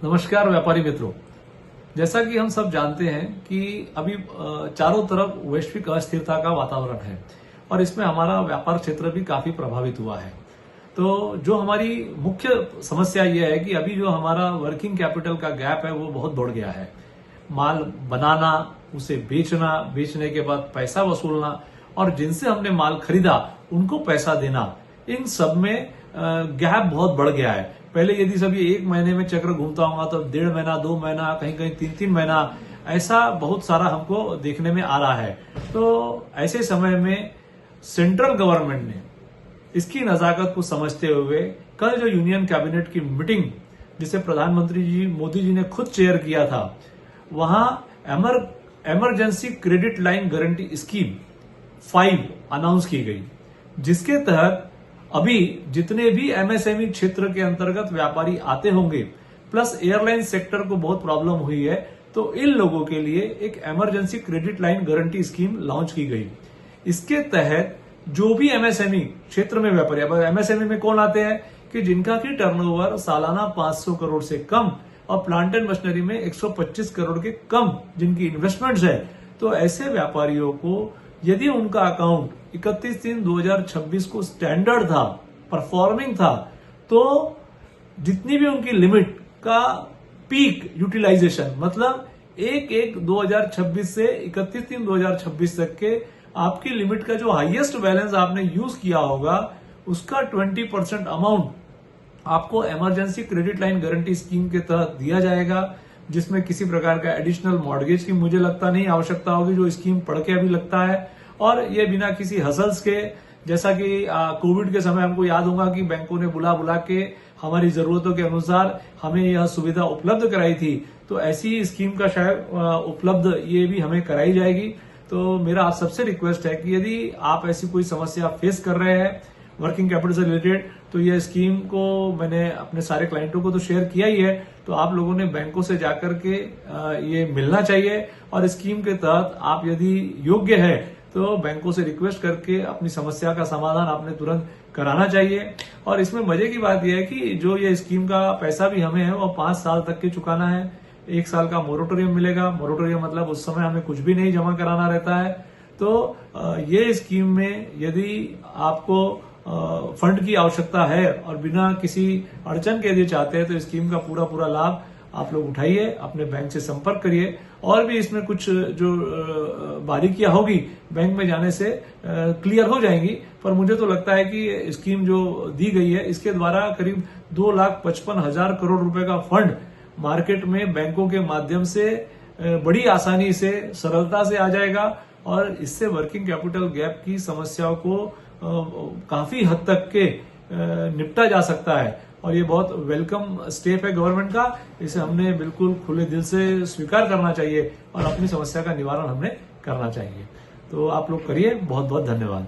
नमस्कार व्यापारी मित्रों। जैसा कि हम सब जानते हैं कि अभी चारों तरफ वैश्विक अस्थिरता का वातावरण है और इसमें हमारा व्यापार क्षेत्र भी काफी प्रभावित हुआ है। तो जो हमारी मुख्य समस्या यह है कि अभी जो हमारा वर्किंग कैपिटल का गैप है वो बहुत बढ़ गया है। माल बनाना, उसे बेचना, बेचने के बाद पैसा वसूलना और जिनसे हमने माल खरीदा उनको पैसा देना, इन सब में गैप बहुत बढ़ गया है। पहले यदि सभी एक महीने में चक्र घूमता होगा तो 1.5 महीना, 2 महीना, कहीं कहीं 3-3 महीना, ऐसा बहुत सारा हमको देखने में आ रहा है। तो ऐसे समय में सेंट्रल गवर्नमेंट ने इसकी नजाकत को समझते हुए कल जो यूनियन कैबिनेट की मीटिंग जिसे प्रधानमंत्री जी मोदी जी ने खुद चेयर किया था, वहां emergency credit line guarantee scheme 5 announce की गई, जिसके तहत अभी जितने भी एमएसएमई क्षेत्र के अंतर्गत व्यापारी आते होंगे, प्लस एयरलाइन सेक्टर को बहुत प्रॉब्लम हुई है, तो इन लोगों के लिए एक emergency credit line guarantee scheme launch की गई। इसके तहत जो भी एमएसएमई क्षेत्र में व्यापारी, अब एमएसएमई में कौन आते हैं कि जिनका की टर्नओवर सालाना 500 करोड़ से कम और प्लांट एंड मशीनरी में 125 करोड़ के कम जिनकी इन्वेस्टमेंट्स है, तो ऐसे व्यापारियों को यदि उनका अकाउंट 31/3/2026 को स्टैंडर्ड था, परफॉर्मिंग था, तो जितनी भी उनकी लिमिट का पीक यूटिलाइजेशन, मतलब 1/1/2026 से 31/3/2026 तक के आपकी लिमिट का जो हाईएस्ट बैलेंस आपने यूज किया होगा, उसका 20% अमाउंट आपको emergency credit line guarantee scheme के तहत दिया जाएगा, जिसमें किसी प्रकार का एडिशनल मॉर्गेज की मुझे लगता नहीं आवश्यकता होगी, जो स्कीम पढ़ के अभी लगता है। और ये बिना किसी हसल्स के, जैसा कि कोविड के समय हमको याद होगा कि बैंकों ने बुला बुला के हमारी जरूरतों के अनुसार हमें यह सुविधा उपलब्ध कराई थी, तो ऐसी स्कीम का शायद उपलब्ध ये भी हमें कराई जाएगी। तो मेरा आप सबसे रिक्वेस्ट है कि यदि आप ऐसी कोई समस्या फेस कर रहे हैं वर्किंग कैपिटल से रिलेटेड, तो यह स्कीम को मैंने अपने सारे क्लाइंटों को तो शेयर किया ही है, तो आप लोगों ने बैंकों से जाकर के ये मिलना चाहिए और स्कीम के तहत आप यदि योग्य है तो बैंकों से रिक्वेस्ट करके अपनी समस्या का समाधान आपने तुरंत कराना चाहिए। और इसमें मजे की बात यह है कि जो ये स्कीम का पैसा भी हमें है वो 5 साल तक के चुकाना है। 1 साल का मोरेटोरियम मिलेगा। मोरेटोरियम मतलब उस समय हमें कुछ भी नहीं जमा कराना रहता है। तो ये स्कीम में यदि आपको फंड की आवश्यकता है और बिना किसी अड़चन के यदि चाहते हैं तो स्कीम का पूरा लाभ आप लोग उठाइए, अपने बैंक से संपर्क करिए। और भी इसमें कुछ जो बारीकियां होगी बैंक में जाने से क्लियर हो जाएंगी, पर मुझे तो लगता है कि स्कीम जो दी गई है इसके द्वारा करीब 2,55,000 करोड़ रुपए का फंड मार्केट में बैंकों के माध्यम से बड़ी आसानी से, सरलता से आ जाएगा और इससे वर्किंग कैपिटल गैप की समस्याओं को काफी हद तक के निपटा जा सकता है। और ये बहुत वेलकम स्टेप है गवर्नमेंट का। इसे हमने बिल्कुल खुले दिल से स्वीकार करना चाहिए और अपनी समस्या का निवारण हमने करना चाहिए। तो आप लोग करिए। बहुत बहुत धन्यवाद।